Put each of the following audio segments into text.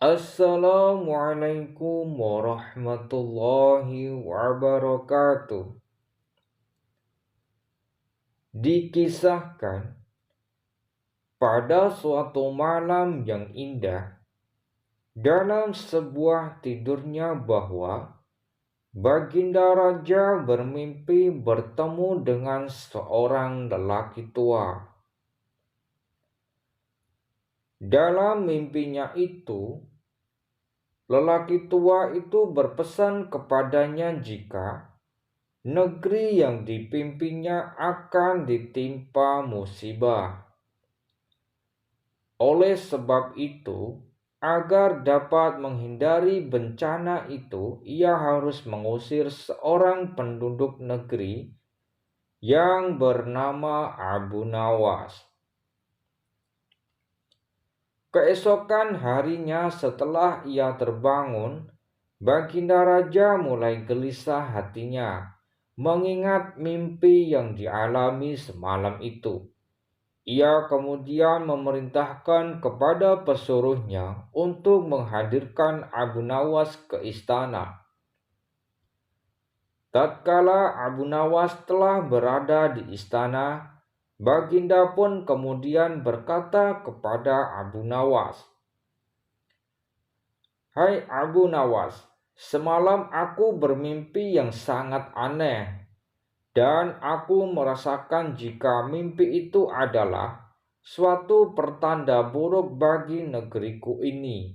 Assalamualaikum warahmatullahi wabarakatuh. Dikisahkan pada suatu malam yang indah, dalam sebuah tidurnya bahwa Baginda Raja bermimpi bertemu dengan seorang lelaki tua. Dalam mimpinya itu, lelaki tua itu berpesan kepadanya jika negeri yang dipimpinnya akan ditimpa musibah. Oleh sebab itu, agar dapat menghindari bencana itu, ia harus mengusir seorang penduduk negeri yang bernama Abu Nawas. Keesokan harinya setelah ia terbangun, Baginda Raja mulai gelisah hatinya mengingat mimpi yang dialami semalam itu. Ia kemudian memerintahkan kepada pesuruhnya untuk menghadirkan Abu Nawas ke istana. Tatkala Abu Nawas telah berada di istana, Baginda pun kemudian berkata kepada Abu Nawas, "Hai Abu Nawas, semalam aku bermimpi yang sangat aneh. Dan aku merasakan jika mimpi itu adalah suatu pertanda buruk bagi negeriku ini.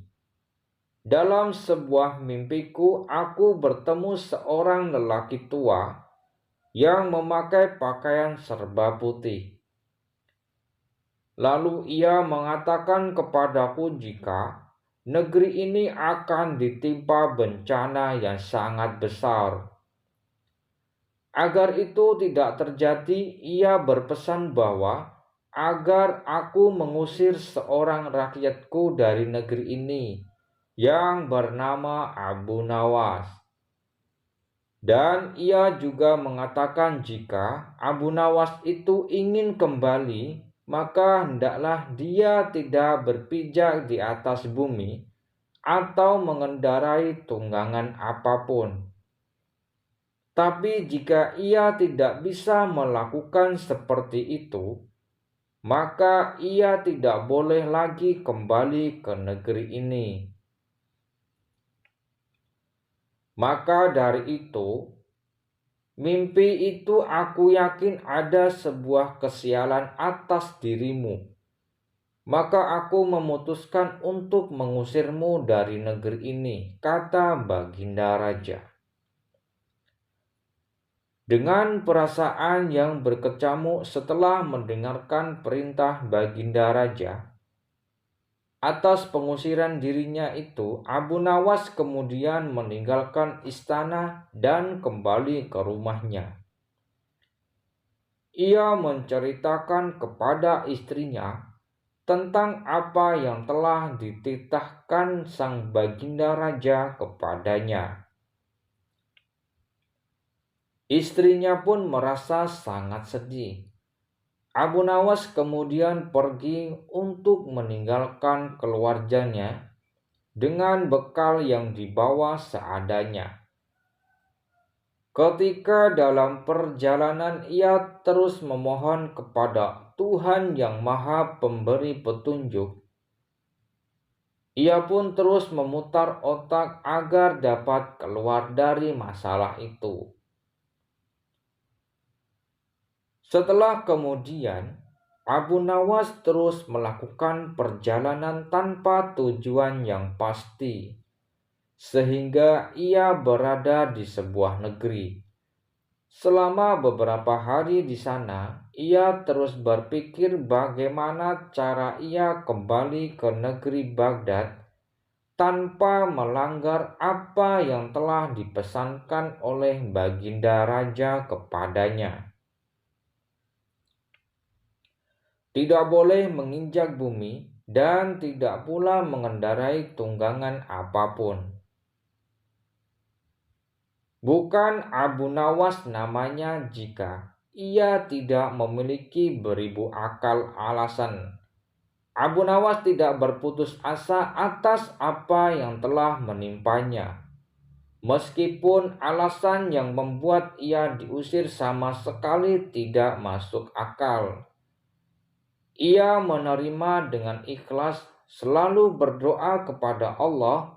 Dalam sebuah mimpiku, aku bertemu seorang lelaki tua yang memakai pakaian serba putih. Lalu ia mengatakan kepadaku jika negeri ini akan ditimpa bencana yang sangat besar. Agar itu tidak terjadi, ia berpesan bahwa agar aku mengusir seorang rakyatku dari negeri ini yang bernama Abu Nawas. Dan ia juga mengatakan jika Abu Nawas itu ingin kembali, maka hendaklah dia tidak berpijak di atas bumi atau mengendarai tunggangan apapun. Tapi jika ia tidak bisa melakukan seperti itu, maka ia tidak boleh lagi kembali ke negeri ini. Maka dari itu, mimpi itu aku yakin ada sebuah kesialan atas dirimu. Maka aku memutuskan untuk mengusirmu dari negeri ini," kata Baginda Raja. Dengan perasaan yang berkecamuk setelah mendengarkan perintah Baginda Raja atas pengusiran dirinya itu, Abu Nawas kemudian meninggalkan istana dan kembali ke rumahnya. Ia menceritakan kepada istrinya tentang apa yang telah dititahkan sang Baginda Raja kepadanya. Istrinya pun merasa sangat sedih. Abu Nawas kemudian pergi untuk meninggalkan keluarganya dengan bekal yang dibawa seadanya. Ketika dalam perjalanan ia terus memohon kepada Tuhan yang Maha Pemberi Petunjuk. Ia pun terus memutar otak agar dapat keluar dari masalah itu. Setelah kemudian, Abu Nawas terus melakukan perjalanan tanpa tujuan yang pasti, sehingga ia berada di sebuah negeri. Selama beberapa hari di sana, ia terus berpikir bagaimana cara ia kembali ke negeri Baghdad tanpa melanggar apa yang telah dipesankan oleh Baginda Raja kepadanya. Tidak boleh menginjak bumi dan tidak pula mengendarai tunggangan apapun. Bukan Abu Nawas namanya jika ia tidak memiliki beribu akal alasan. Abu Nawas tidak berputus asa atas apa yang telah menimpanya. Meskipun alasan yang membuat ia diusir sama sekali tidak masuk akal. Ia menerima dengan ikhlas, selalu berdoa kepada Allah,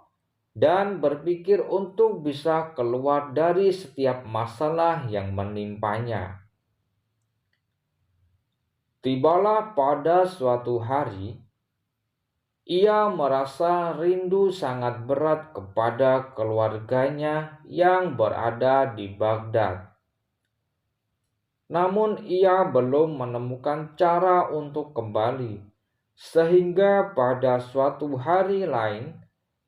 dan berpikir untuk bisa keluar dari setiap masalah yang menimpanya. Tibalah pada suatu hari, ia merasa rindu sangat berat kepada keluarganya yang berada di Baghdad. Namun ia belum menemukan cara untuk kembali, sehingga pada suatu hari lain,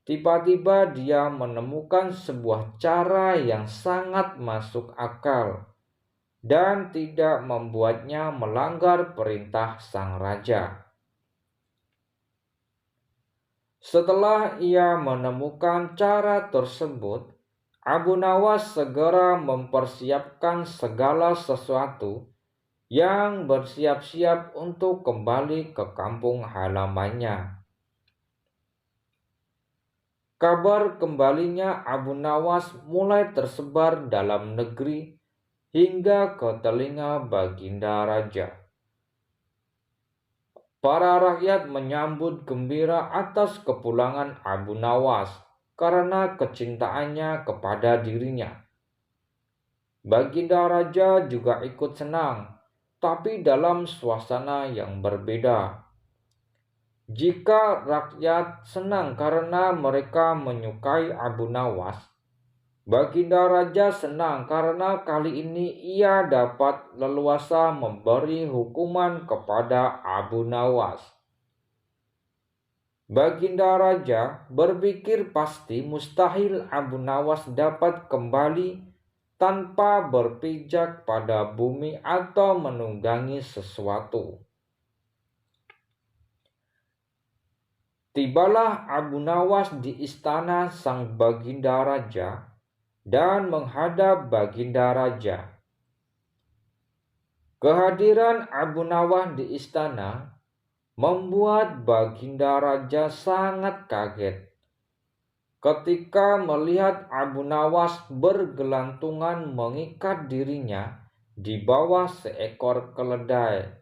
tiba-tiba dia menemukan sebuah cara yang sangat masuk akal dan tidak membuatnya melanggar perintah sang raja. Setelah ia menemukan cara tersebut, Abu Nawas segera mempersiapkan segala sesuatu yang bersiap-siap untuk kembali ke kampung halamannya. Kabar kembalinya Abu Nawas mulai tersebar dalam negeri hingga ke telinga Baginda Raja. Para rakyat menyambut gembira atas kepulangan Abu Nawas karena kecintaannya kepada dirinya. Baginda Raja juga ikut senang, tapi dalam suasana yang berbeda. Jika rakyat senang karena mereka menyukai Abu Nawas, Baginda Raja senang karena kali ini ia dapat leluasa memberi hukuman kepada Abu Nawas. Baginda Raja berpikir pasti mustahil Abu Nawas dapat kembali tanpa berpijak pada bumi atau menunggangi sesuatu. Tibalah Abu Nawas di istana sang Baginda Raja dan menghadap Baginda Raja. Kehadiran Abu Nawas di istana membuat Baginda Raja sangat kaget ketika melihat Abu Nawas bergelantungan mengikat dirinya di bawah seekor keledai.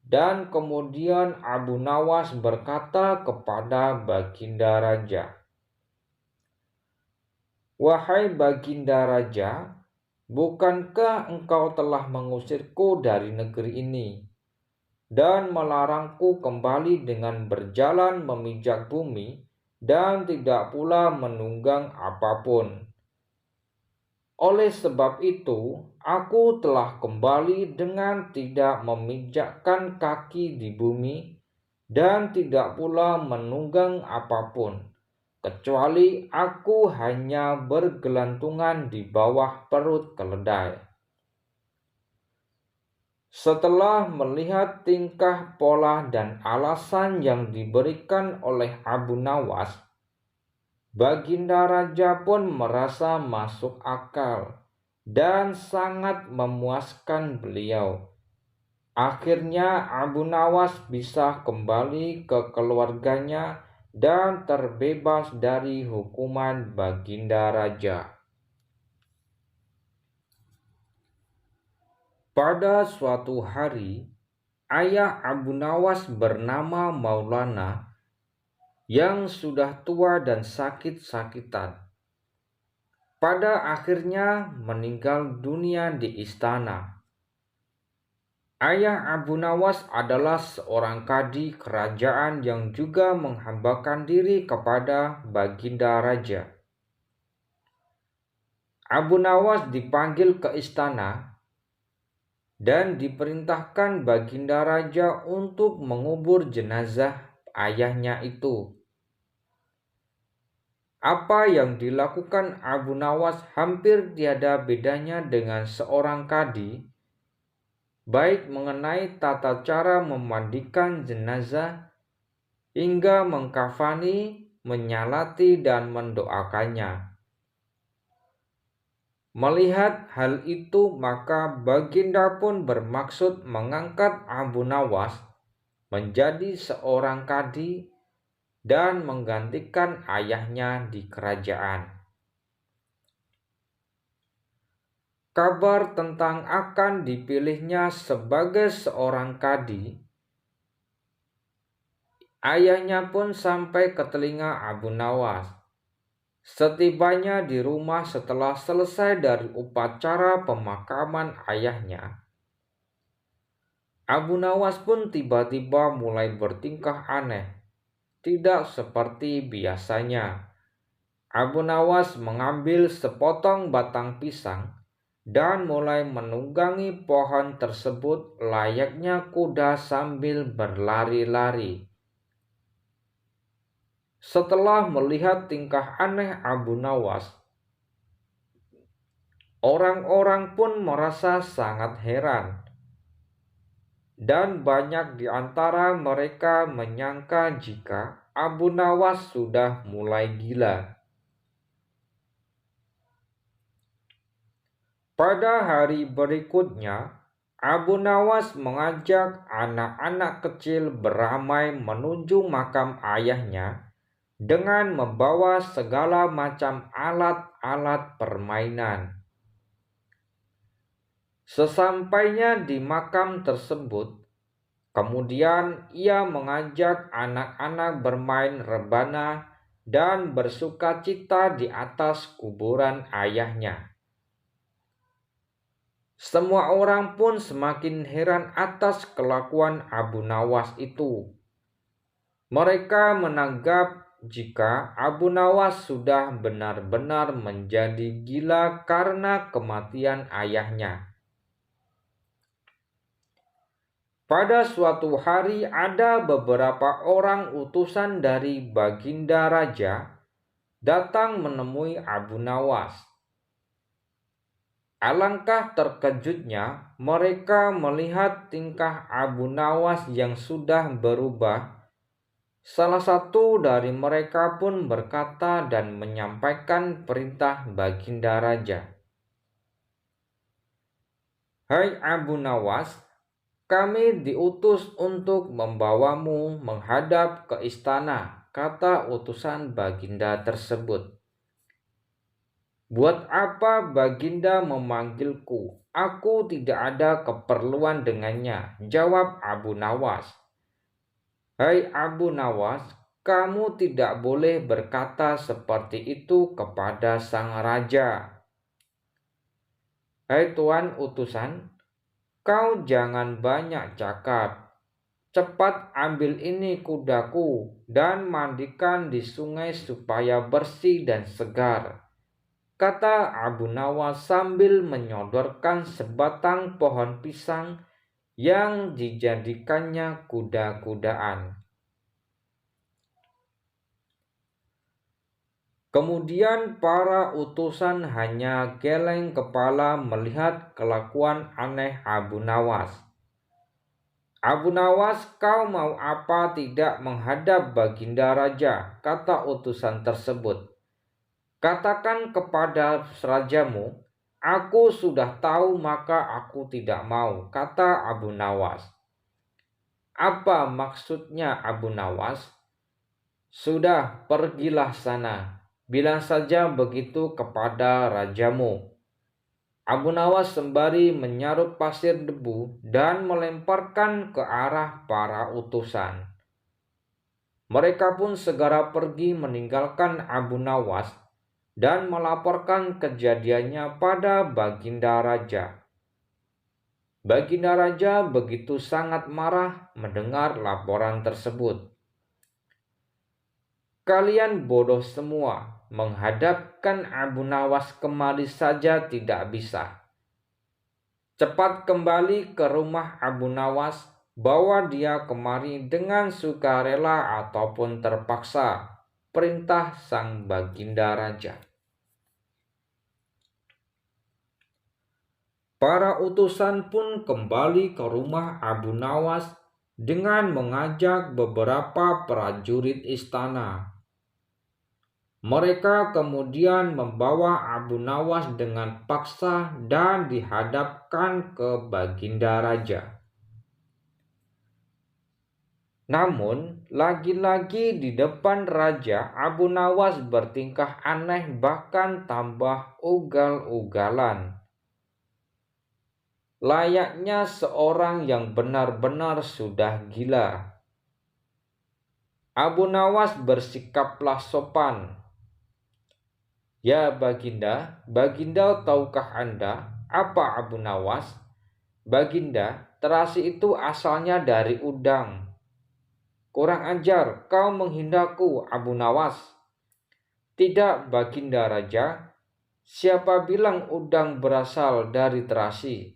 Dan kemudian Abu Nawas berkata kepada Baginda Raja, "Wahai Baginda Raja, bukankah engkau telah mengusirku dari negeri ini dan melarangku kembali dengan berjalan memijak bumi dan tidak pula menunggang apapun? Oleh sebab itu, aku telah kembali dengan tidak memijakkan kaki di bumi dan tidak pula menunggang apapun, kecuali aku hanya bergelantungan di bawah perut keledai." Setelah melihat tingkah, pola, dan alasan yang diberikan oleh Abu Nawas, Baginda Raja pun merasa masuk akal dan sangat memuaskan beliau. Akhirnya Abu Nawas bisa kembali ke keluarganya dan terbebas dari hukuman Baginda Raja. Pada suatu hari, ayah Abu Nawas bernama Maulana yang sudah tua dan sakit-sakitan, pada akhirnya meninggal dunia di istana. Ayah Abu Nawas adalah seorang kadi kerajaan yang juga menghambakan diri kepada Baginda Raja. Abu Nawas dipanggil ke istana dan diperintahkan Baginda Raja untuk mengubur jenazah ayahnya itu. Apa yang dilakukan Abu Nawas hampir tiada bedanya dengan seorang kadi, baik mengenai tata cara memandikan jenazah hingga mengkafani, menyalati, dan mendoakannya. Melihat hal itu, maka Baginda pun bermaksud mengangkat Abu Nawas menjadi seorang kadi dan menggantikan ayahnya di kerajaan. Kabar tentang akan dipilihnya sebagai seorang kadi, ayahnya pun sampai ke telinga Abu Nawas. Setibanya di rumah setelah selesai dari upacara pemakaman ayahnya, Abu Nawas pun tiba-tiba mulai bertingkah aneh, tidak seperti biasanya. Abu Nawas mengambil sepotong batang pisang dan mulai menunggangi pohon tersebut layaknya kuda sambil berlari-lari. Setelah melihat tingkah aneh Abu Nawas, orang-orang pun merasa sangat heran. Dan banyak di antara mereka menyangka jika Abu Nawas sudah mulai gila. Pada hari berikutnya, Abu Nawas mengajak anak-anak kecil beramai menuju makam ayahnya dengan membawa segala macam alat-alat permainan. Sesampainya di makam tersebut, kemudian ia mengajak anak-anak bermain rebana dan bersukacita di atas kuburan ayahnya. Semua orang pun semakin heran atas kelakuan Abu Nawas itu. Mereka menganggap jika Abu Nawas sudah benar-benar menjadi gila karena kematian ayahnya. Pada suatu hari ada beberapa orang utusan dari Baginda Raja datang menemui Abu Nawas. Alangkah terkejutnya mereka melihat tingkah Abu Nawas yang sudah berubah. Salah satu dari mereka pun berkata dan menyampaikan perintah Baginda Raja. "Hai Abu Nawas, kami diutus untuk membawamu menghadap ke istana," kata utusan Baginda tersebut. "Buat apa Baginda memanggilku? Aku tidak ada keperluan dengannya," jawab Abu Nawas. "Hai Abu Nawas, kamu tidak boleh berkata seperti itu kepada sang raja." "Hai Tuan utusan, kau jangan banyak cakap. Cepat ambil ini kudaku dan mandikan di sungai supaya bersih dan segar," kata Abu Nawas sambil menyodorkan sebatang pohon pisang yang dijadikannya kuda-kudaan. Kemudian para utusan hanya geleng kepala melihat kelakuan aneh Abu Nawas. "Abu Nawas, kau mau apa tidak menghadap Baginda Raja?" kata utusan tersebut. "Katakan kepada rajamu, aku sudah tahu maka aku tidak mau," kata Abu Nawas. "Apa maksudnya Abu Nawas? Sudah, pergilah sana. Bilang saja begitu kepada rajamu." Abu Nawas sembari menyarup pasir debu dan melemparkan ke arah para utusan. Mereka pun segera pergi meninggalkan Abu Nawas dan melaporkan kejadiannya pada Baginda Raja. Baginda Raja begitu sangat marah mendengar laporan tersebut. "Kalian bodoh semua, menghadapkan Abu Nawas kemari saja tidak bisa. Cepat kembali ke rumah Abu Nawas, bawa dia kemari dengan sukarela ataupun terpaksa," perintah sang Baginda Raja. Para utusan pun kembali ke rumah Abu Nawas dengan mengajak beberapa prajurit istana. Mereka kemudian membawa Abu Nawas dengan paksa dan dihadapkan ke Baginda Raja. Namun, lagi-lagi di depan raja, Abu Nawas bertingkah aneh bahkan tambah ugal-ugalan. Layaknya seorang yang benar-benar sudah gila. Abu Nawas bersikaplah sopan. Ya Baginda, Baginda tahukah Anda apa Abu Nawas? Baginda, terasi itu asalnya dari udang. Kurang ajar, kau menghindaku, Abu Nawas. Tidak, Baginda Raja. Siapa bilang udang berasal dari terasi?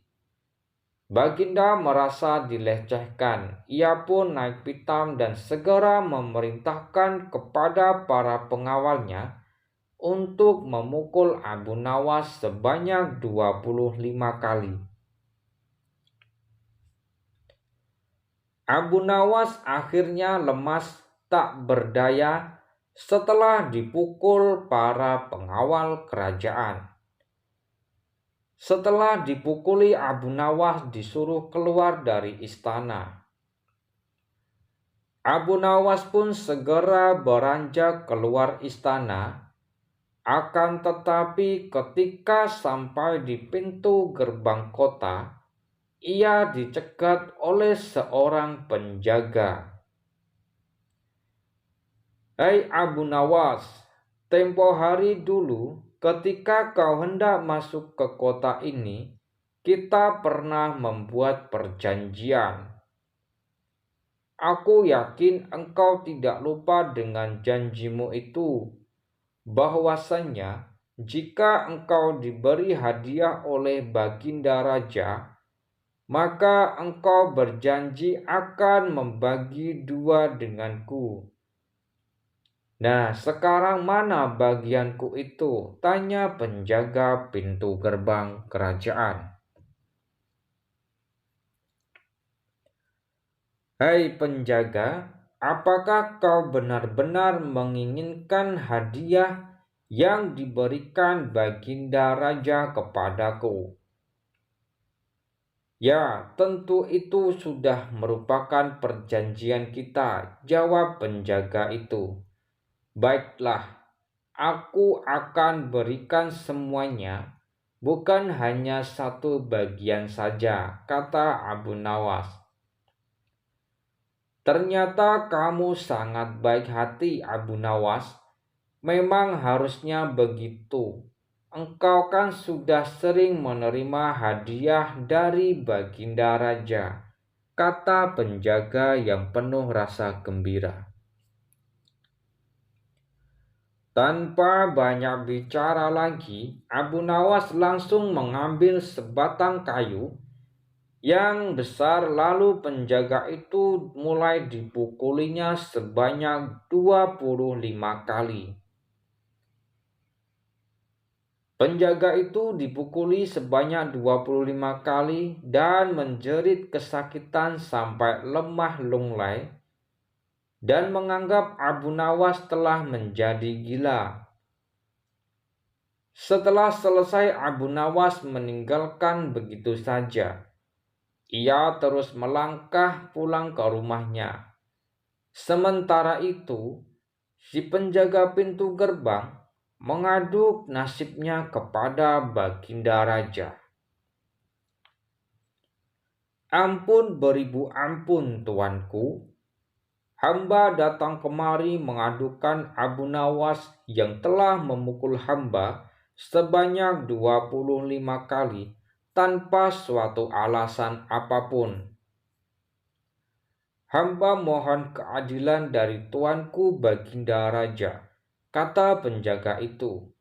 Baginda merasa dilecehkan. Ia pun naik pitam dan segera memerintahkan kepada para pengawalnya untuk memukul Abu Nawas sebanyak 25 kali. Abu Nawas akhirnya lemas tak berdaya setelah dipukul para pengawal kerajaan. Setelah dipukuli, Abu Nawas disuruh keluar dari istana. Abu Nawas pun segera beranjak keluar istana. Akan tetapi ketika sampai di pintu gerbang kota, ia dicegat oleh seorang penjaga. Hai Abu Nawas, tempo hari dulu ketika kau hendak masuk ke kota ini, kita pernah membuat perjanjian. Aku yakin engkau tidak lupa dengan janjimu itu, bahwasanya jika engkau diberi hadiah oleh Baginda Raja, maka engkau berjanji akan membagi dua denganku. Nah, sekarang mana bagianku itu? Tanya penjaga pintu gerbang kerajaan. Hai penjaga, apakah kau benar-benar menginginkan hadiah yang diberikan Baginda Raja kepadaku? Ya, tentu itu sudah merupakan perjanjian kita, jawab penjaga itu. Baiklah, aku akan berikan semuanya, bukan hanya satu bagian saja, kata Abu Nawas. Ternyata kamu sangat baik hati, Abu Nawas. Memang harusnya begitu. Engkau kan sudah sering menerima hadiah dari Baginda Raja, kata penjaga yang penuh rasa gembira. Tanpa banyak bicara lagi, Abu Nawas langsung mengambil sebatang kayu yang besar, lalu penjaga itu mulai dipukulinya sebanyak 25 kali. Penjaga itu dipukuli sebanyak 25 kali dan menjerit kesakitan sampai lemah lunglai dan menganggap Abu Nawas telah menjadi gila. Setelah selesai, Abu Nawas meninggalkan begitu saja. Ia terus melangkah pulang ke rumahnya. Sementara itu, si penjaga pintu gerbang mengaduk nasibnya kepada Baginda Raja. Ampun beribu ampun, tuanku. Hamba datang kemari mengadukan Abu Nawas yang telah memukul hamba sebanyak 25 kali tanpa suatu alasan apapun. Hamba mohon keadilan dari tuanku Baginda Raja, kata penjaga itu.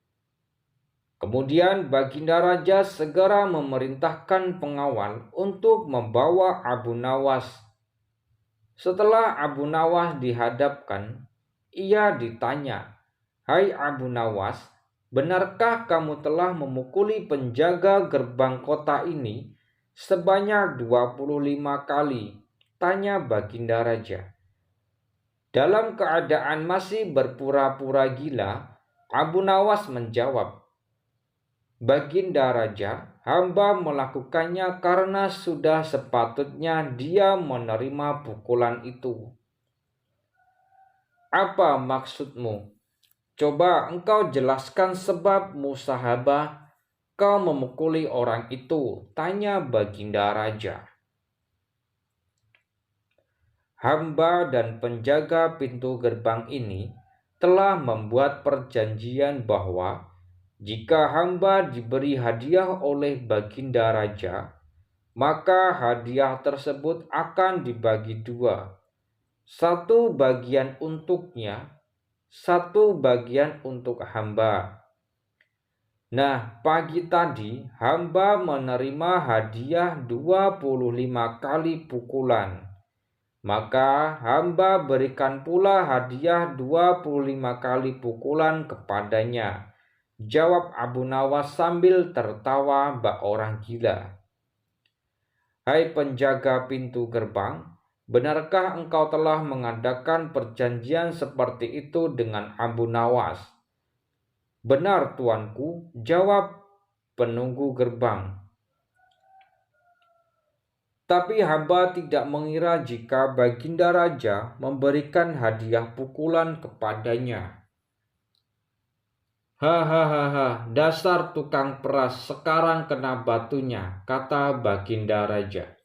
Kemudian Baginda Raja segera memerintahkan pengawal untuk membawa Abu Nawas. Setelah Abu Nawas dihadapkan, ia ditanya, "Hai Abu Nawas, benarkah kamu telah memukuli penjaga gerbang kota ini sebanyak 25 kali?" tanya Baginda Raja. Dalam keadaan masih berpura-pura gila, Abu Nawas menjawab, "Baginda Raja, hamba melakukannya karena sudah sepatutnya dia menerima pukulan itu." Apa maksudmu? Coba engkau jelaskan sebab musahabah kau memukuli orang itu, tanya Baginda Raja. Hamba dan penjaga pintu gerbang ini telah membuat perjanjian bahwa jika hamba diberi hadiah oleh Baginda Raja, maka hadiah tersebut akan dibagi dua. Satu bagian untuknya, satu bagian untuk hamba. Nah, pagi tadi hamba menerima hadiah 25 kali pukulan. Maka hamba berikan pula hadiah 25 kali pukulan kepadanya. Jawab Abu Nawas sambil tertawa bak orang gila. Hai penjaga pintu gerbang, benarkah engkau telah mengadakan perjanjian seperti itu dengan Abu Nawas? Benar tuanku, jawab penunggu gerbang. Tapi hamba tidak mengira jika Baginda Raja memberikan hadiah pukulan kepadanya. Hahaha, dasar tukang peras, sekarang kena batunya, kata Baginda Raja.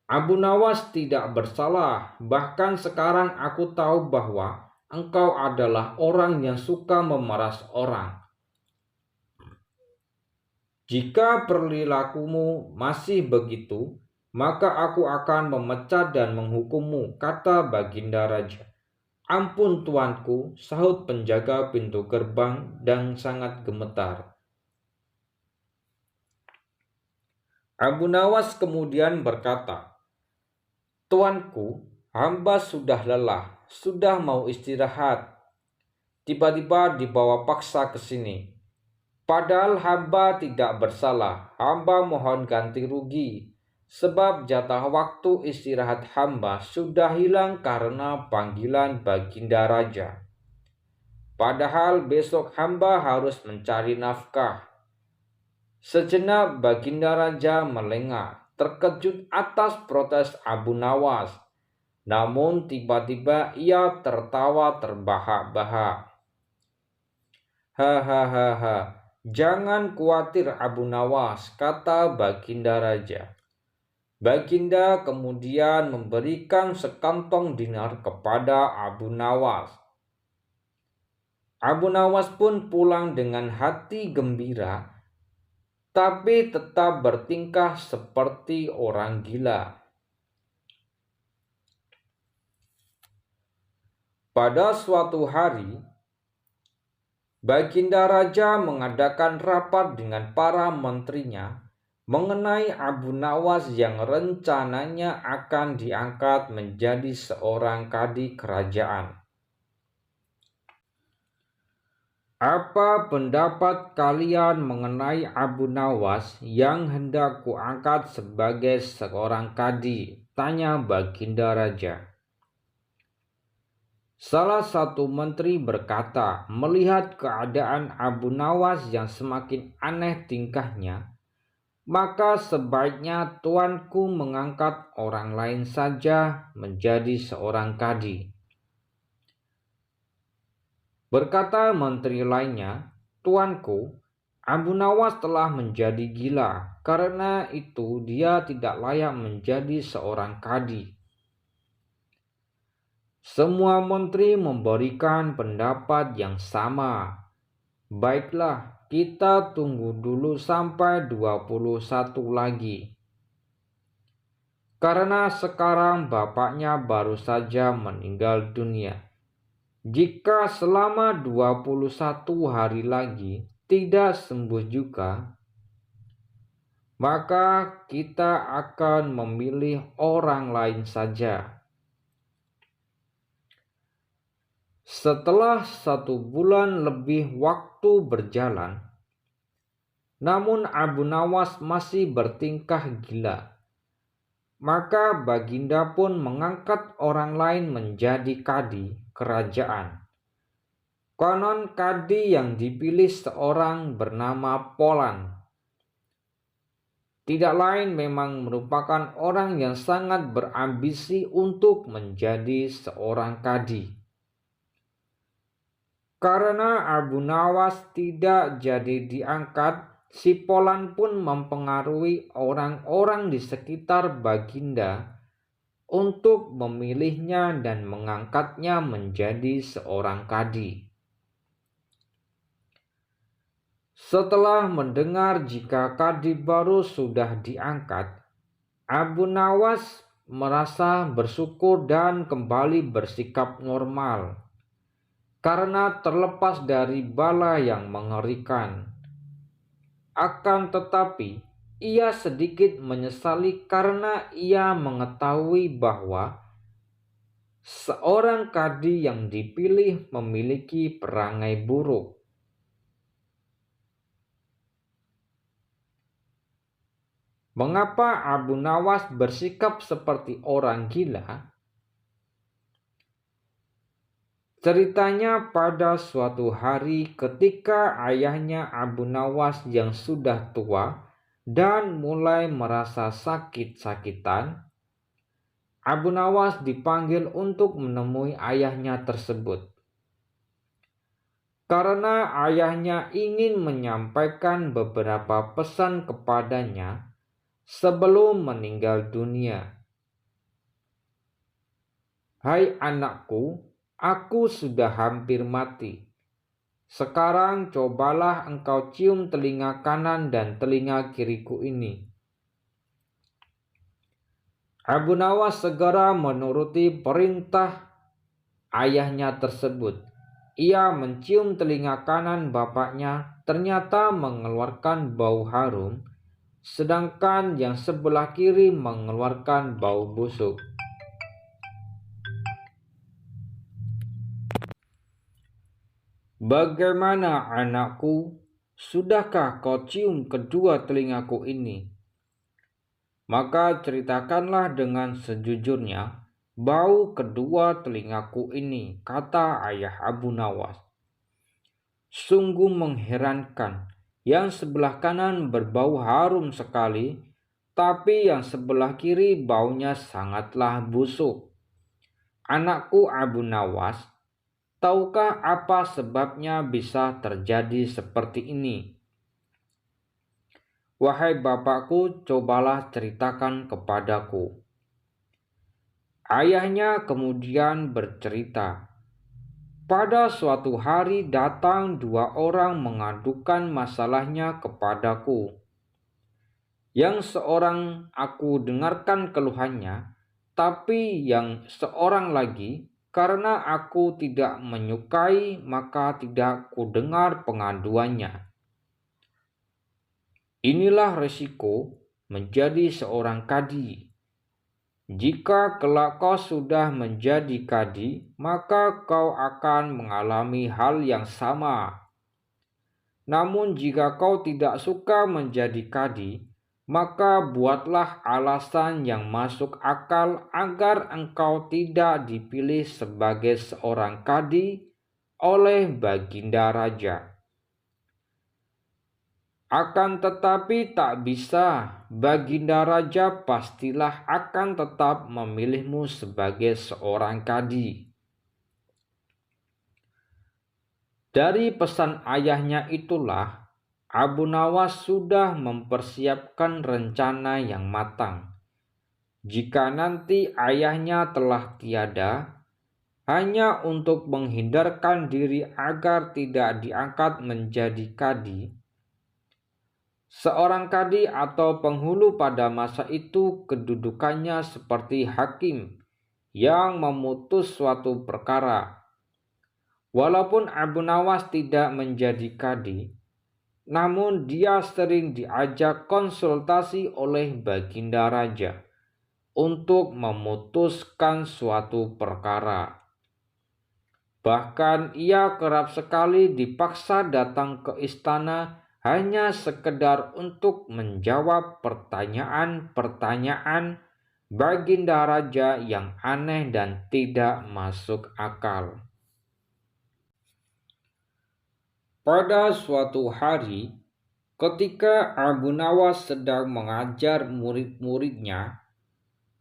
Abu Nawas tidak bersalah, bahkan sekarang aku tahu bahwa engkau adalah orang yang suka memeras orang. Jika perilakumu masih begitu, maka aku akan memecat dan menghukummu, kata Baginda Raja. Ampun tuanku, sahut penjaga pintu gerbang dan sangat gemetar. Abu Nawas kemudian berkata, Tuanku, hamba sudah lelah, sudah mau istirahat. Tiba-tiba dibawa paksa ke sini. Padahal hamba tidak bersalah, hamba mohon ganti rugi. Sebab jatah waktu istirahat hamba sudah hilang karena panggilan Baginda Raja. Padahal besok hamba harus mencari nafkah. Sejenak Baginda Raja melengah, terkejut atas protes Abu Nawas. Namun tiba-tiba ia tertawa terbahak-bahak. Hahaha, jangan khawatir Abu Nawas, kata Baginda Raja. Baginda kemudian memberikan sekantong dinar kepada Abu Nawas. Abu Nawas pun pulang dengan hati gembira, tapi tetap bertingkah seperti orang gila. Pada suatu hari, Baginda Raja mengadakan rapat dengan para menterinya mengenai Abu Nawas yang rencananya akan diangkat menjadi seorang kadi kerajaan. Apa pendapat kalian mengenai Abu Nawas yang hendak kuangkat sebagai seorang kadi? Tanya Baginda Raja. Salah satu menteri berkata, melihat keadaan Abu Nawas yang semakin aneh tingkahnya, maka sebaiknya tuanku mengangkat orang lain saja menjadi seorang kadi. Berkata menteri lainnya, tuanku, Abu Nawas telah menjadi gila, karena itu dia tidak layak menjadi seorang kadi. Semua menteri memberikan pendapat yang sama. Baiklah, kita tunggu dulu sampai 21 lagi. Karena sekarang bapaknya baru saja meninggal dunia. Jika selama 21 hari lagi tidak sembuh juga, maka kita akan memilih orang lain saja. Setelah 1 bulan lebih waktu berjalan, namun Abu Nawas masih bertingkah gila. Maka Baginda pun mengangkat orang lain menjadi kadi kerajaan. Konon kadi yang dipilih seorang bernama Polan. Tidak lain memang merupakan orang yang sangat berambisi untuk menjadi seorang kadi. Karena Abu Nawas tidak jadi diangkat, si Polan pun mempengaruhi orang-orang di sekitar Baginda untuk memilihnya dan mengangkatnya menjadi seorang kadi. Setelah mendengar jika kadi baru sudah diangkat, Abu Nawas merasa bersyukur dan kembali bersikap normal karena terlepas dari bala yang mengerikan. Akan tetapi, ia sedikit menyesali karena ia mengetahui bahwa seorang kadi yang dipilih memiliki perangai buruk. Mengapa Abu Nawas bersikap seperti orang gila? Ceritanya pada suatu hari ketika ayahnya Abu Nawas yang sudah tua dan mulai merasa sakit-sakitan, Abu Nawas dipanggil untuk menemui ayahnya tersebut. Karena ayahnya ingin menyampaikan beberapa pesan kepadanya sebelum meninggal dunia. "Hai anakku, aku sudah hampir mati. Sekarang cobalah engkau cium telinga kanan dan telinga kiriku ini." Abu Nawas segera menuruti perintah ayahnya tersebut. Ia mencium telinga kanan bapaknya, ternyata mengeluarkan bau harum, sedangkan yang sebelah kiri mengeluarkan bau busuk. "Bagaimana anakku? Sudahkah kau cium kedua telingaku ini?" "Maka ceritakanlah dengan sejujurnya bau kedua telingaku ini," kata ayah Abu Nawas. "Sungguh mengherankan, yang sebelah kanan berbau harum sekali, tapi yang sebelah kiri baunya sangatlah busuk. Anakku Abu Nawas, tahukah apa sebabnya bisa terjadi seperti ini?" "Wahai bapakku, cobalah ceritakan kepadaku." Ayahnya kemudian bercerita, "Pada suatu hari datang dua orang mengadukan masalahnya kepadaku. Yang seorang aku dengarkan keluhannya, tapi yang seorang lagi, karena aku tidak menyukai, maka tidak kudengar pengaduannya. Inilah resiko menjadi seorang kadi. Jika kelak kau sudah menjadi kadi, maka kau akan mengalami hal yang sama. Namun jika kau tidak suka menjadi kadi, maka buatlah alasan yang masuk akal agar engkau tidak dipilih sebagai seorang kadi oleh Baginda Raja. Akan tetapi tak bisa, Baginda Raja pastilah akan tetap memilihmu sebagai seorang kadi." Dari pesan ayahnya itulah, Abu Nawas sudah mempersiapkan rencana yang matang. Jika nanti ayahnya telah tiada, hanya untuk menghindarkan diri agar tidak diangkat menjadi kadi. Seorang kadi atau penghulu pada masa itu kedudukannya seperti hakim yang memutus suatu perkara. Walaupun Abu Nawas tidak menjadi kadi, namun dia sering diajak konsultasi oleh Baginda Raja untuk memutuskan suatu perkara. Bahkan ia kerap sekali dipaksa datang ke istana hanya sekedar untuk menjawab pertanyaan-pertanyaan Baginda Raja yang aneh dan tidak masuk akal. Pada suatu hari, ketika Abu Nawas sedang mengajar murid-muridnya,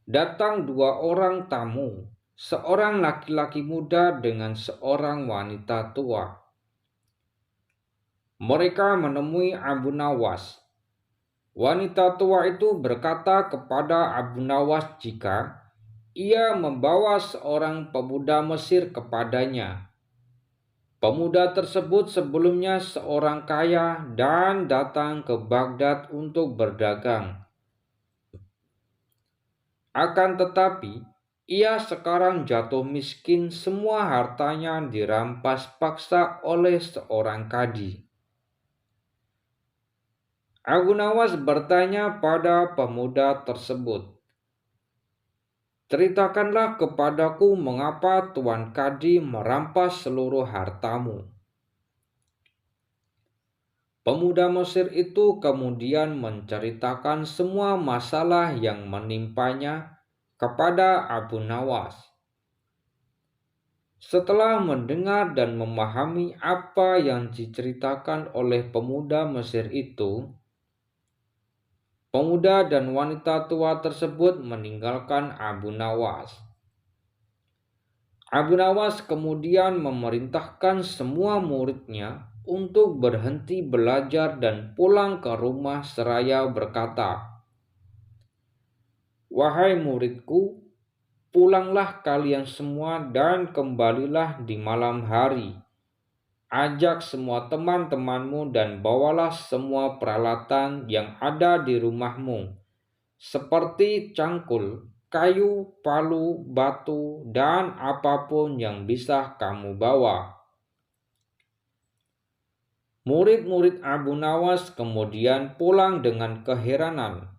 datang dua orang tamu, seorang laki-laki muda dengan seorang wanita tua. Mereka menemui Abu Nawas. Wanita tua itu berkata kepada Abu Nawas jika ia membawa seorang pemuda Mesir kepadanya. Pemuda tersebut sebelumnya seorang kaya dan datang ke Baghdad untuk berdagang. Akan tetapi, ia sekarang jatuh miskin, semua hartanya dirampas paksa oleh seorang kadi. Abu Nawas bertanya pada pemuda tersebut, "Ceritakanlah kepadaku mengapa Tuan Kadi merampas seluruh hartamu." Pemuda Mesir itu kemudian menceritakan semua masalah yang menimpanya kepada Abu Nawas. Setelah mendengar dan memahami apa yang diceritakan oleh pemuda Mesir itu, pemuda dan wanita tua tersebut meninggalkan Abu Nawas. Abu Nawas kemudian memerintahkan semua muridnya untuk berhenti belajar dan pulang ke rumah seraya berkata, "Wahai muridku, pulanglah kalian semua dan kembalilah di malam hari. Ajak semua teman-temanmu dan bawalah semua peralatan yang ada di rumahmu, seperti cangkul, kayu, palu, batu, dan apapun yang bisa kamu bawa." Murid-murid Abu Nawas kemudian pulang dengan keheranan.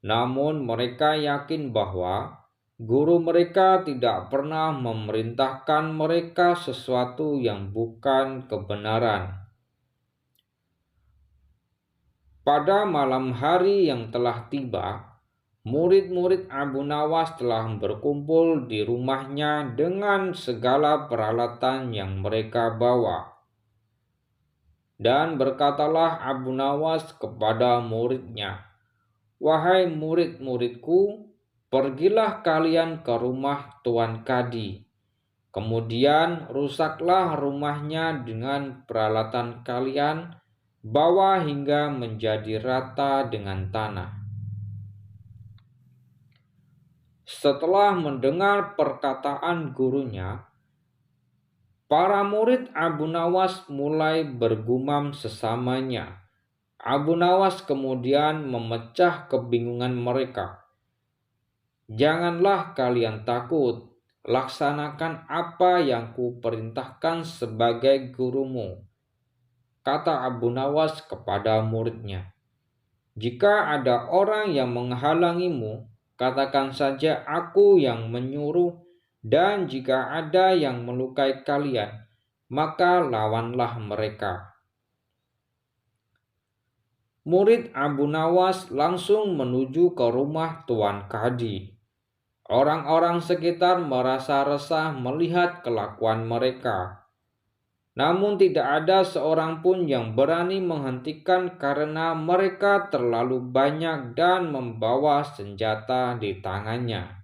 Namun mereka yakin bahwa guru mereka tidak pernah memerintahkan mereka sesuatu yang bukan kebenaran. Pada malam hari yang telah tiba, murid-murid Abu Nawas telah berkumpul di rumahnya dengan segala peralatan yang mereka bawa. Dan berkatalah Abu Nawas kepada muridnya, "Wahai murid-muridku, pergilah kalian ke rumah Tuan Kadi. Kemudian rusaklah rumahnya dengan peralatan kalian, bawa hingga menjadi rata dengan tanah." Setelah mendengar perkataan gurunya, para murid Abu Nawas mulai bergumam sesamanya. Abu Nawas kemudian memecah kebingungan mereka. "Janganlah kalian takut, laksanakan apa yang kuperintahkan sebagai gurumu," kata Abu Nawas kepada muridnya. "Jika ada orang yang menghalangimu, katakan saja aku yang menyuruh, dan jika ada yang melukai kalian, maka lawanlah mereka." Murid Abu Nawas langsung menuju ke rumah Tuan Kadi. Orang-orang sekitar merasa resah melihat kelakuan mereka. Namun tidak ada seorang pun yang berani menghentikan karena mereka terlalu banyak dan membawa senjata di tangannya.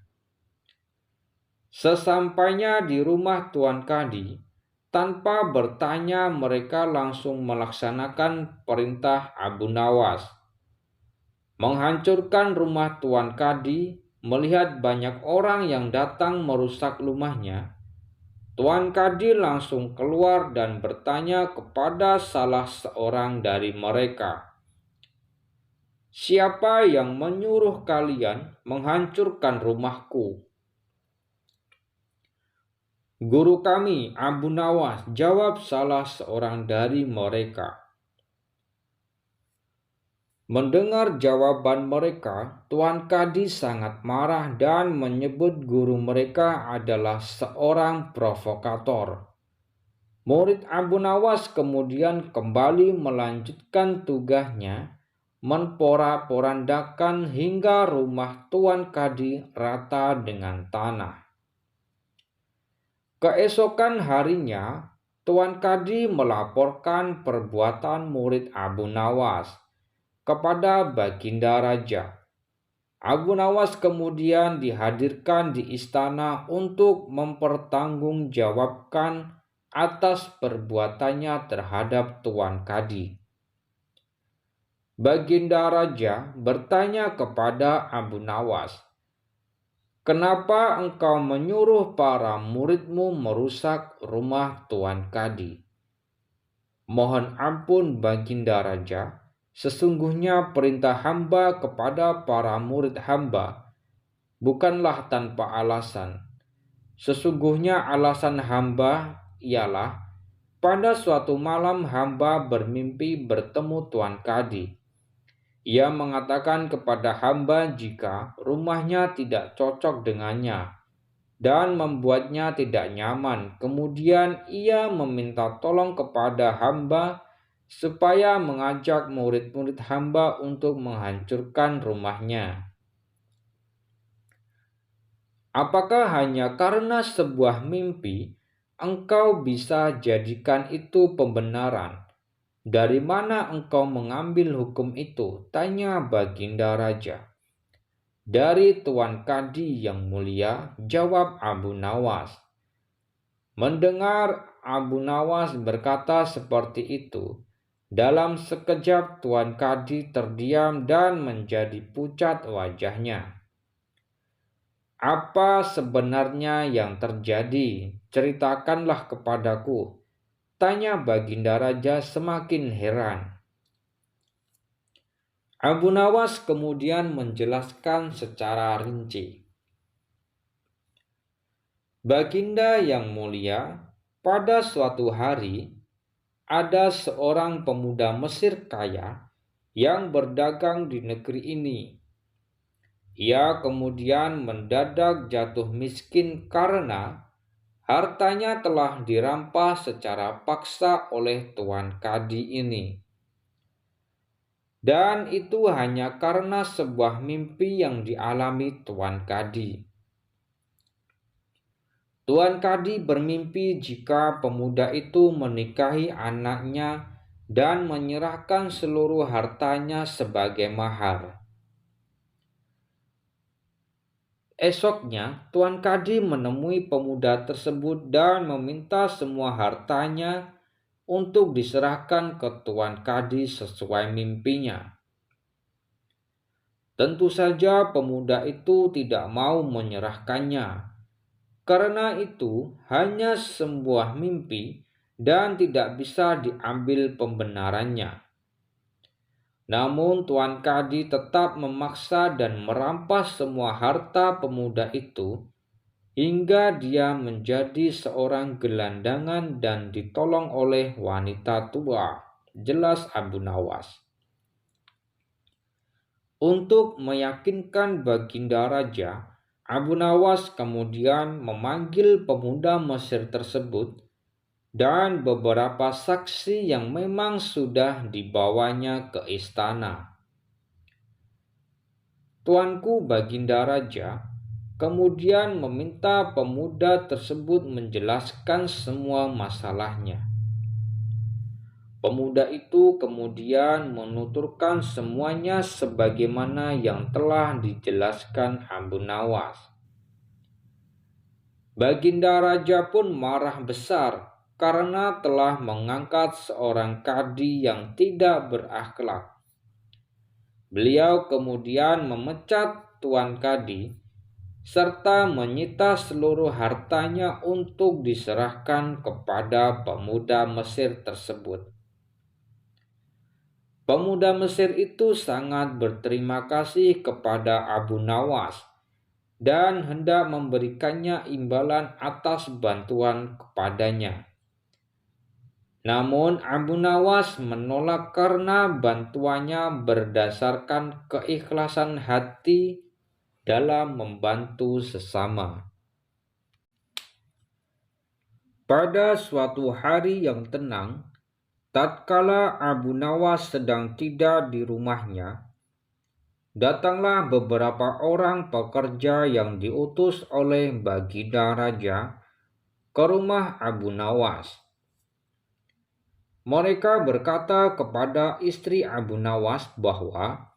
Sesampainya di rumah Tuan Kadi, tanpa bertanya mereka langsung melaksanakan perintah Abu Nawas. Menghancurkan rumah Tuan Kadi, melihat banyak orang yang datang merusak rumahnya, Tuan Kadi langsung keluar dan bertanya kepada salah seorang dari mereka, "Siapa yang menyuruh kalian menghancurkan rumahku?" "Guru kami, Abu Nawas," jawab salah seorang dari mereka. Mendengar jawaban mereka, Tuan Kadi sangat marah dan menyebut guru mereka adalah seorang provokator. Murid Abu Nawas kemudian kembali melanjutkan tugasnya, memporak-porandakan hingga rumah Tuan Kadi rata dengan tanah. Keesokan harinya, Tuan Kadi melaporkan perbuatan murid Abu Nawas kepada Baginda Raja. Abu Nawas kemudian dihadirkan di istana untuk mempertanggungjawabkan atas perbuatannya terhadap Tuan Kadi. Baginda Raja bertanya kepada Abu Nawas, "Kenapa engkau menyuruh para muridmu merusak rumah Tuan Kadi?" "Mohon ampun Baginda Raja, sesungguhnya perintah hamba kepada para murid hamba bukanlah tanpa alasan. Sesungguhnya alasan hamba ialah pada suatu malam hamba bermimpi bertemu Tuan Kadi. Ia mengatakan kepada hamba jika rumahnya tidak cocok dengannya dan membuatnya tidak nyaman. Kemudian ia meminta tolong kepada hamba supaya mengajak murid-murid hamba untuk menghancurkan rumahnya. Apakah hanya karena sebuah mimpi engkau bisa jadikan itu pembenaran? Dari mana engkau mengambil hukum itu?" tanya Baginda Raja. "Dari Tuan Kadi yang mulia," jawab Abu Nawas. Mendengar Abu Nawas berkata seperti itu, dalam sekejap Tuan Kadi terdiam dan menjadi pucat wajahnya. "Apa sebenarnya yang terjadi? Ceritakanlah kepadaku," tanya Baginda Raja semakin heran. Abu Nawas kemudian menjelaskan secara rinci. "Baginda yang mulia, pada suatu hari ada seorang pemuda Mesir kaya yang berdagang di negeri ini. Ia kemudian mendadak jatuh miskin karena hartanya telah dirampas secara paksa oleh Tuan Kadi ini. Dan itu hanya karena sebuah mimpi yang dialami Tuan Kadi. Tuan Kadi bermimpi jika pemuda itu menikahi anaknya dan menyerahkan seluruh hartanya sebagai mahar. Esoknya, Tuan Kadi menemui pemuda tersebut dan meminta semua hartanya untuk diserahkan ke Tuan Kadi sesuai mimpinya. Tentu saja pemuda itu tidak mau menyerahkannya, karena itu hanya sebuah mimpi dan tidak bisa diambil pembenarannya. Namun Tuan Kadi tetap memaksa dan merampas semua harta pemuda itu hingga dia menjadi seorang gelandangan dan ditolong oleh wanita tua, jelas Abu Nawas. Untuk meyakinkan Baginda Raja, Abu Nawas kemudian memanggil pemuda Mesir tersebut dan beberapa saksi yang memang sudah dibawanya ke istana. Tuanku Baginda Raja kemudian meminta pemuda tersebut menjelaskan semua masalahnya. Pemuda itu kemudian menuturkan semuanya sebagaimana yang telah dijelaskan Abu Nawas. Baginda Raja pun marah besar karena telah mengangkat seorang kadi yang tidak berakhlak. Beliau kemudian memecat Tuan Kadi serta menyita seluruh hartanya untuk diserahkan kepada pemuda Mesir tersebut. Pemuda Mesir itu sangat berterima kasih kepada Abu Nawas dan hendak memberikannya imbalan atas bantuan kepadanya. Namun Abu Nawas menolak karena bantuannya berdasarkan keikhlasan hati dalam membantu sesama. Pada suatu hari yang tenang, tatkala Abu Nawas sedang tidak di rumahnya, datanglah beberapa orang pekerja yang diutus oleh Baginda Raja ke rumah Abu Nawas. Mereka berkata kepada istri Abu Nawas bahwa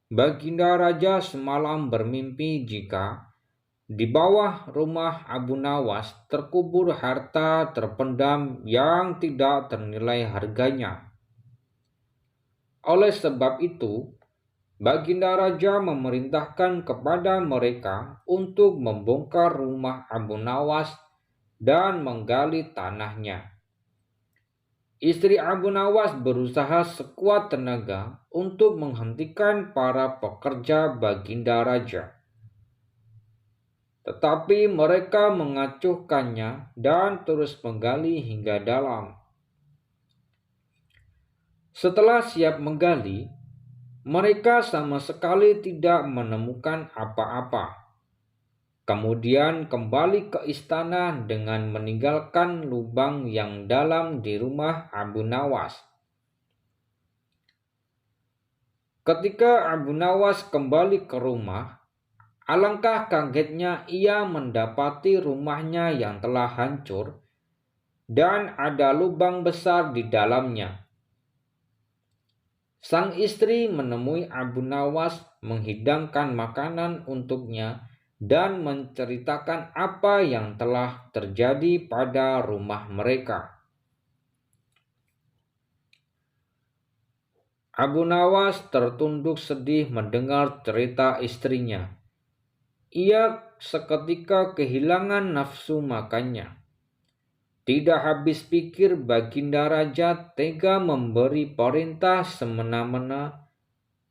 Baginda Raja semalam bermimpi jika Di bawah rumah Abu Nawas terkubur harta terpendam yang tidak ternilai harganya. Oleh sebab itu, Baginda Raja memerintahkan kepada mereka untuk membongkar rumah Abu Nawas dan menggali tanahnya. Istri Abu Nawas berusaha sekuat tenaga untuk menghentikan para pekerja Baginda Raja. Tetapi mereka mengacuhkannya dan terus menggali hingga dalam. Setelah siap menggali, mereka sama sekali tidak menemukan apa-apa. Kemudian kembali ke istana dengan meninggalkan lubang yang dalam di rumah Abu Nawas. Ketika Abu Nawas kembali ke rumah, alangkah kagetnya ia mendapati rumahnya yang telah hancur dan ada lubang besar di dalamnya. Sang istri menemui Abu Nawas, menghidangkan makanan untuknya dan menceritakan apa yang telah terjadi pada rumah mereka. Abu Nawas tertunduk sedih mendengar cerita istrinya. Ia seketika kehilangan nafsu makannya. Tidak habis pikir Baginda Raja tega memberi perintah semena-mena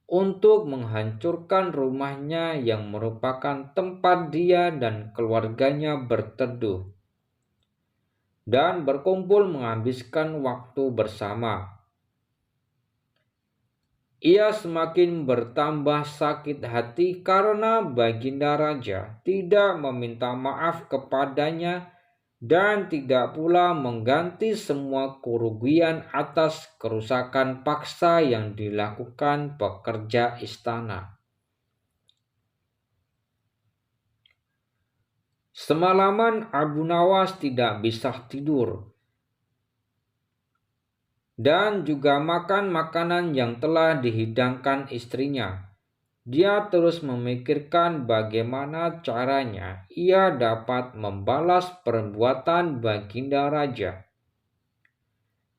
untuk menghancurkan rumahnya yang merupakan tempat dia dan keluarganya berteduh dan berkumpul menghabiskan waktu bersama. Ia semakin bertambah sakit hati karena Baginda Raja tidak meminta maaf kepadanya dan tidak pula mengganti semua kerugian atas kerusakan paksa yang dilakukan pekerja istana. Semalaman Abu Nawas tidak bisa tidur dan juga makan makanan yang telah dihidangkan istrinya. Dia terus memikirkan bagaimana caranya ia dapat membalas perbuatan Baginda Raja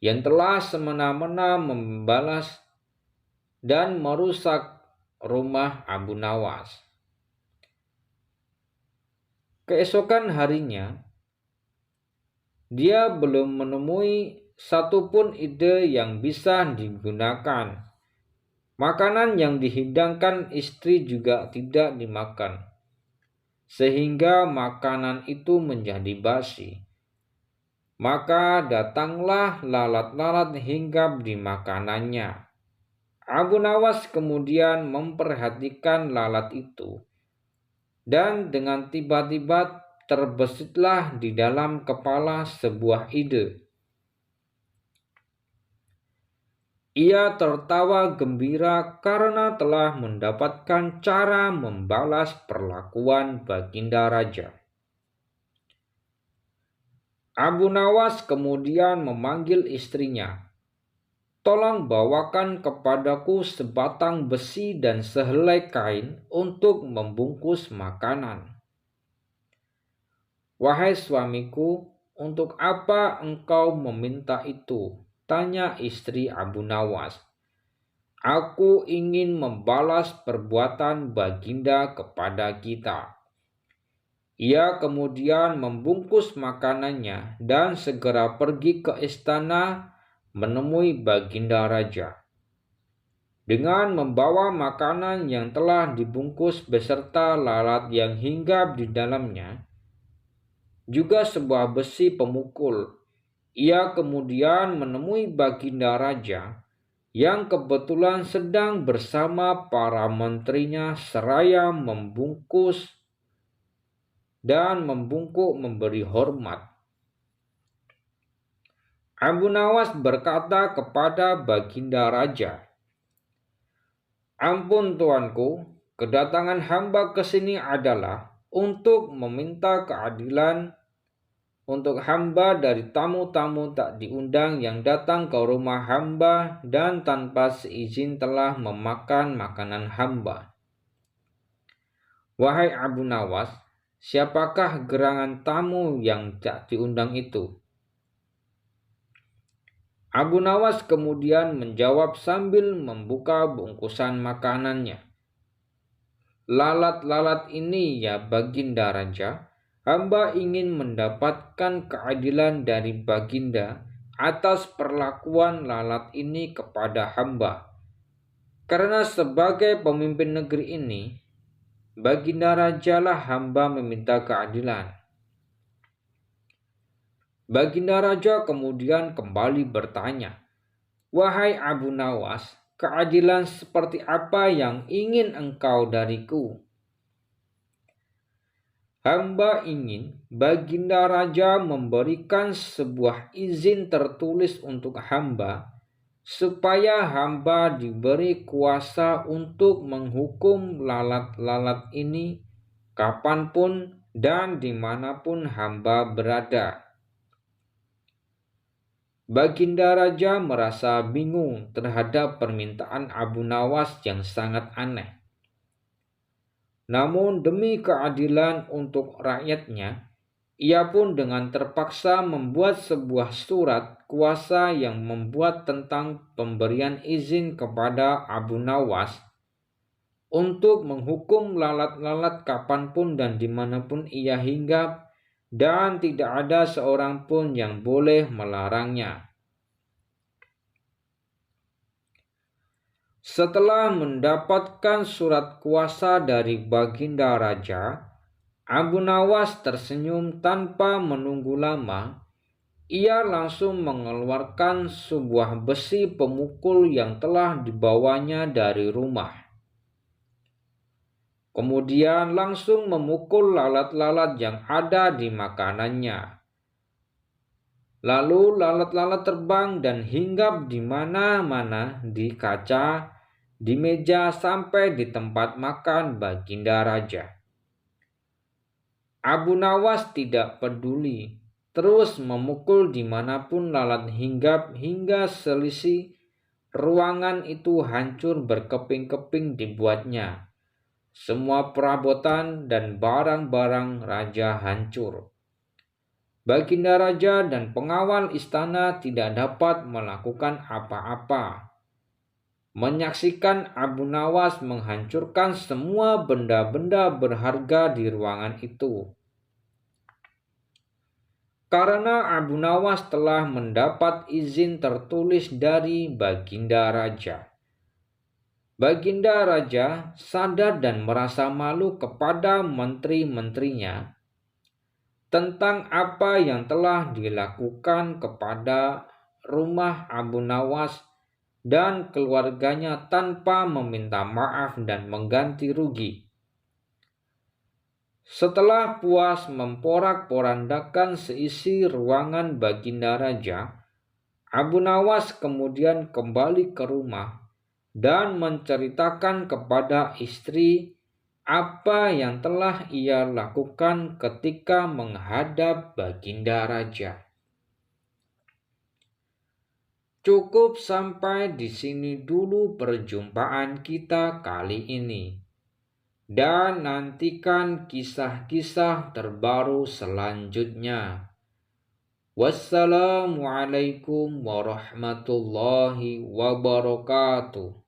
yang telah semena-mena membalas dan merusak rumah Abu Nawas. Keesokan harinya, dia belum menemui satupun ide yang bisa digunakan. Makanan yang dihidangkan istri juga tidak dimakan, sehingga makanan itu menjadi basi. Maka datanglah lalat-lalat hinggap di makanannya. Abu Nawas kemudian memperhatikan lalat itu, dan dengan tiba-tiba terbesitlah di dalam kepala sebuah ide. Ia tertawa gembira karena telah mendapatkan cara membalas perlakuan Baginda Raja. Abu Nawas kemudian memanggil istrinya, "Tolong bawakan kepadaku sebatang besi dan sehelai kain untuk membungkus makanan." "Wahai suamiku, untuk apa engkau meminta itu?" tanya istri Abu Nawas. "Aku ingin membalas perbuatan Baginda kepada kita." Ia kemudian membungkus makanannya dan segera pergi ke istana menemui Baginda Raja. Dengan membawa makanan yang telah dibungkus beserta lalat yang hinggap di dalamnya, juga sebuah besi pemukul, ia kemudian menemui Baginda Raja yang kebetulan sedang bersama para menterinya seraya membungkus dan membungkuk memberi hormat. Abu Nawas berkata kepada Baginda Raja, "Ampun tuanku, kedatangan hamba ke sini adalah untuk meminta keadilan untuk hamba dari tamu-tamu tak diundang yang datang ke rumah hamba dan tanpa seizin telah memakan makanan hamba. Wahai Abu Nawas, siapakah gerangan tamu yang tak diundang itu? Abu Nawas kemudian menjawab sambil membuka bungkusan makanannya. Lalat-lalat ini ya Baginda Raja, hamba ingin mendapatkan keadilan dari Baginda atas perlakuan lalat ini kepada hamba. Karena sebagai pemimpin negeri ini, Baginda Raja lah hamba meminta keadilan. Baginda Raja kemudian kembali bertanya, "Wahai Abu Nawas, keadilan seperti apa yang ingin engkau dariku?" Hamba ingin Baginda Raja memberikan sebuah izin tertulis untuk hamba, supaya hamba diberi kuasa untuk menghukum lalat-lalat ini kapanpun dan dimanapun hamba berada. Baginda Raja merasa bingung terhadap permintaan Abu Nawas yang sangat aneh. Namun demi keadilan untuk rakyatnya, ia pun dengan terpaksa membuat sebuah surat kuasa yang membuat tentang pemberian izin kepada Abu Nawas untuk menghukum lalat-lalat kapanpun dan dimanapun ia hinggap, dan tidak ada seorang pun yang boleh melarangnya. Setelah mendapatkan surat kuasa dari Baginda Raja, Abu Nawas tersenyum tanpa menunggu lama. Ia langsung mengeluarkan sebuah besi pemukul yang telah dibawanya dari rumah. Kemudian langsung memukul lalat-lalat yang ada di makanannya. Lalu lalat-lalat terbang dan hinggap di mana-mana, di kaca, di meja, sampai di tempat makan Baginda Raja. Abu Nawas tidak peduli, terus memukul dimanapun lalat hinggap hingga selisih ruangan itu hancur berkeping-keping dibuatnya. Semua perabotan dan barang-barang raja hancur. Baginda Raja dan pengawal istana tidak dapat melakukan apa-apa. Menyaksikan Abu Nawas menghancurkan semua benda-benda berharga di ruangan itu. Karena Abu Nawas telah mendapat izin tertulis dari Baginda Raja. Baginda Raja sadar dan merasa malu kepada menteri-menterinya tentang apa yang telah dilakukan kepada rumah Abu Nawas dan keluarganya tanpa meminta maaf dan mengganti rugi. Setelah puas memporak-porandakan seisi ruangan Baginda Raja, Abu Nawas kemudian kembali ke rumah dan menceritakan kepada istri apa yang telah ia lakukan ketika menghadap Baginda Raja. Cukup sampai di sini dulu perjumpaan kita kali ini. Dan nantikan kisah-kisah terbaru selanjutnya. Wassalamualaikum warahmatullahi wabarakatuh.